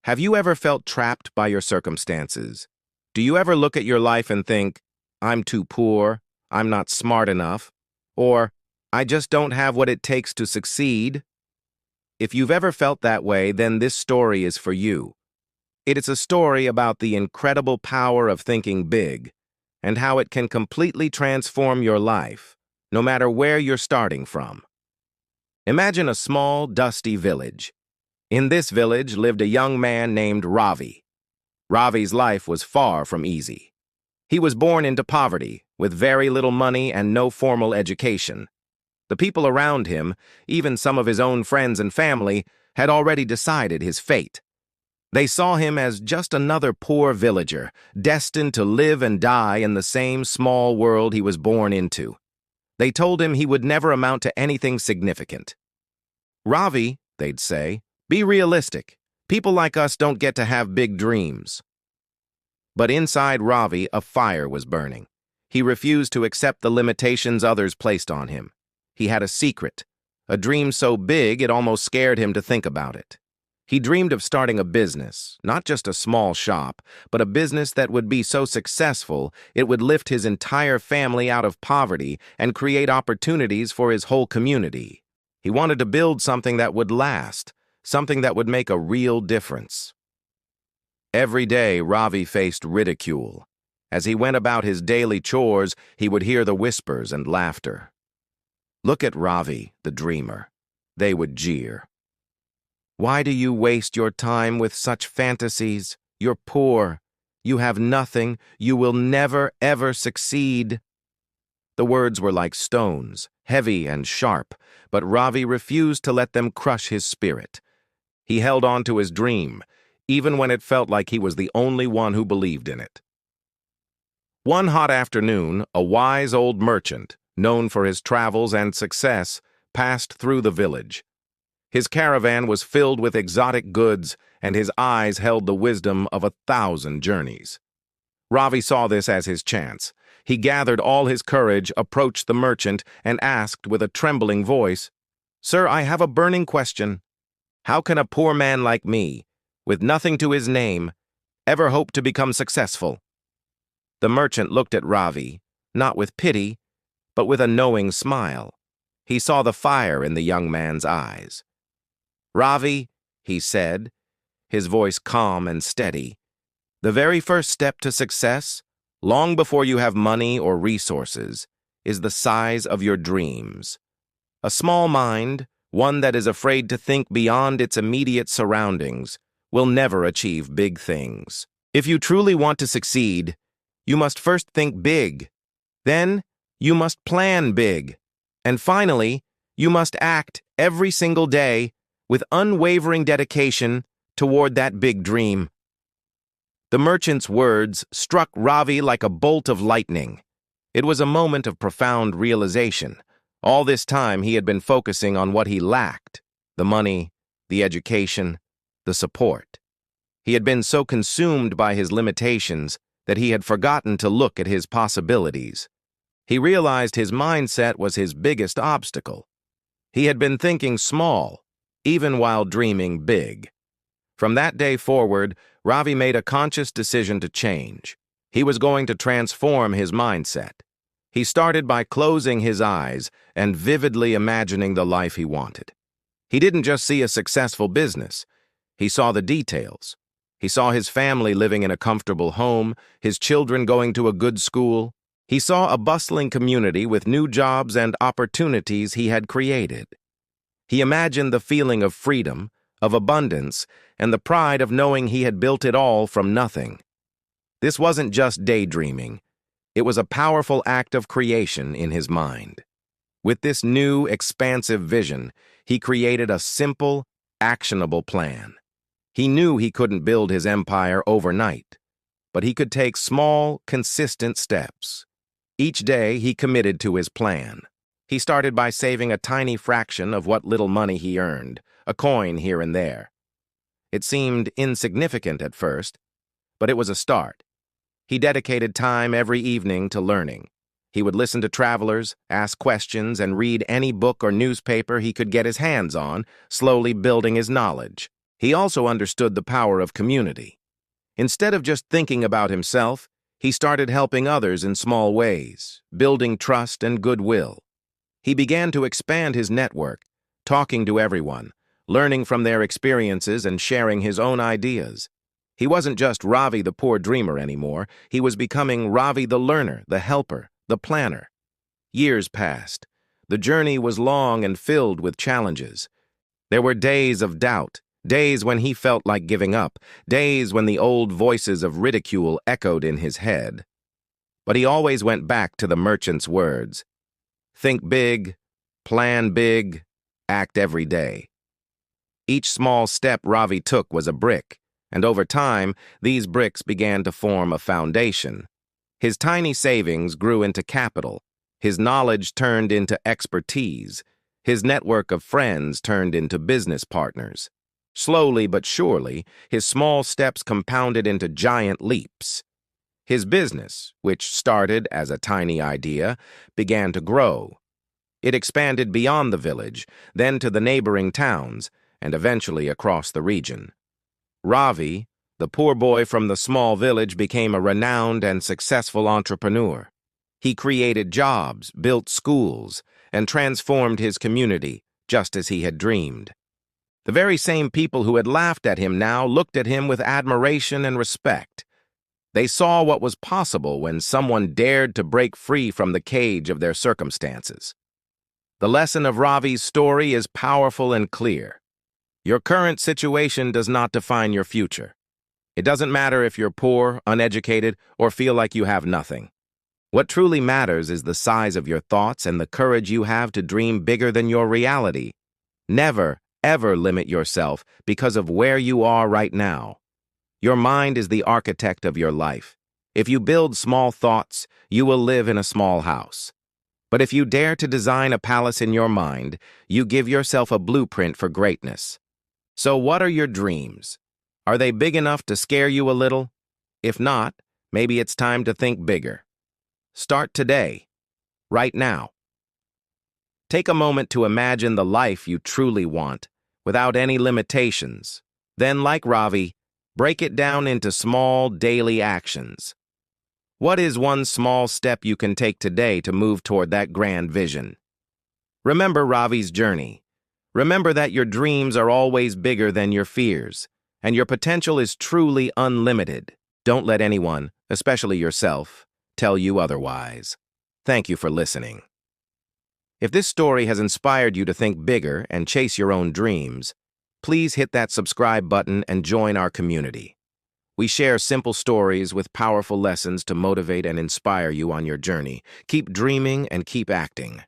Have you ever felt trapped by your circumstances? Do you ever look at your life and think, I'm too poor, I'm not smart enough, or I just don't have what it takes to succeed? If you've ever felt that way, then this story is for you. It is a story about the incredible power of thinking big and how it can completely transform your life, no matter where you're starting from. Imagine a small, dusty village. In this village lived a young man named Ravi. Ravi's life was far from easy. He was born into poverty, with very little money and no formal education. The people around him, even some of his own friends and family, had already decided his fate. They saw him as just another poor villager, destined to live and die in the same small world he was born into. They told him he would never amount to anything significant. Ravi, they'd say, be realistic. People like us don't get to have big dreams. But inside Ravi, a fire was burning. He refused to accept the limitations others placed on him. He had a secret, a dream so big it almost scared him to think about it. He dreamed of starting a business, not just a small shop, but a business that would be so successful it would lift his entire family out of poverty and create opportunities for his whole community. He wanted to build something that would last, something that would make a real difference. Every day, Ravi faced ridicule. As he went about his daily chores, he would hear the whispers and laughter. Look at Ravi, the dreamer. They would jeer. Why do you waste your time with such fantasies? You're poor. You have nothing. You will never, ever succeed. The words were like stones, heavy and sharp, but Ravi refused to let them crush his spirit. He held on to his dream, even when it felt like he was the only one who believed in it. One hot afternoon, a wise old merchant, known for his travels and success, passed through the village. His caravan was filled with exotic goods, and his eyes held the wisdom of 1,000 journeys. Ravi saw this as his chance. He gathered all his courage, approached the merchant, and asked with a trembling voice, "Sir, I have a burning question. How can a poor man like me, with nothing to his name, ever hope to become successful?" The merchant looked at Ravi, not with pity, but with a knowing smile. He saw the fire in the young man's eyes. "Ravi," he said, his voice calm and steady, "the very first step to success, long before you have money or resources, is the size of your dreams. A small mind, one that is afraid to think beyond its immediate surroundings, will never achieve big things. If you truly want to succeed, you must first think big. Then, you must plan big. And finally, you must act every single day with unwavering dedication toward that big dream." The merchant's words struck Ravi like a bolt of lightning. It was a moment of profound realization. All this time he had been focusing on what he lacked: the money, the education, the support. He had been so consumed by his limitations that he had forgotten to look at his possibilities. He realized his mindset was his biggest obstacle. He had been thinking small, even while dreaming big. From that day forward, Ravi made a conscious decision to change. He was going to transform his mindset. He started by closing his eyes and vividly imagining the life he wanted. He didn't just see a successful business. He saw the details. He saw his family living in a comfortable home, his children going to a good school. He saw a bustling community with new jobs and opportunities he had created. He imagined the feeling of freedom, of abundance, and the pride of knowing he had built it all from nothing. This wasn't just daydreaming. It was a powerful act of creation in his mind. With this new, expansive vision, he created a simple, actionable plan. He knew he couldn't build his empire overnight, but he could take small, consistent steps. Each day, he committed to his plan. He started by saving a tiny fraction of what little money he earned, a coin here and there. It seemed insignificant at first, but it was a start. He dedicated time every evening to learning. He would listen to travelers, ask questions, and read any book or newspaper he could get his hands on, slowly building his knowledge. He also understood the power of community. Instead of just thinking about himself, he started helping others in small ways, building trust and goodwill. He began to expand his network, talking to everyone, learning from their experiences and sharing his own ideas. He wasn't just Ravi the poor dreamer anymore, he was becoming Ravi the learner, the helper, the planner. Years passed. The journey was long and filled with challenges. There were days of doubt, days when he felt like giving up, days when the old voices of ridicule echoed in his head. But he always went back to the merchant's words. Think big, plan big, act every day. Each small step Ravi took was a brick, and over time, these bricks began to form a foundation. His tiny savings grew into capital. His knowledge turned into expertise. His network of friends turned into business partners. Slowly but surely, his small steps compounded into giant leaps. His business, which started as a tiny idea, began to grow. It expanded beyond the village, then to the neighboring towns, and eventually across the region. Ravi, the poor boy from the small village, became a renowned and successful entrepreneur. He created jobs, built schools, and transformed his community, just as he had dreamed. The very same people who had laughed at him now looked at him with admiration and respect. They saw what was possible when someone dared to break free from the cage of their circumstances. The lesson of Ravi's story is powerful and clear. Your current situation does not define your future. It doesn't matter if you're poor, uneducated, or feel like you have nothing. What truly matters is the size of your thoughts and the courage you have to dream bigger than your reality. Never, ever limit yourself because of where you are right now. Your mind is the architect of your life. If you build small thoughts, you will live in a small house. But if you dare to design a palace in your mind, you give yourself a blueprint for greatness. So what are your dreams? Are they big enough to scare you a little? If not, maybe it's time to think bigger. Start today, right now. Take a moment to imagine the life you truly want, without any limitations. Then, like Ravi, break it down into small, daily actions. What is one small step you can take today to move toward that grand vision? Remember Ravi's journey. Remember that your dreams are always bigger than your fears, and your potential is truly unlimited. Don't let anyone, especially yourself, tell you otherwise. Thank you for listening. If this story has inspired you to think bigger and chase your own dreams, please hit that subscribe button and join our community. We share simple stories with powerful lessons to motivate and inspire you on your journey. Keep dreaming and keep acting.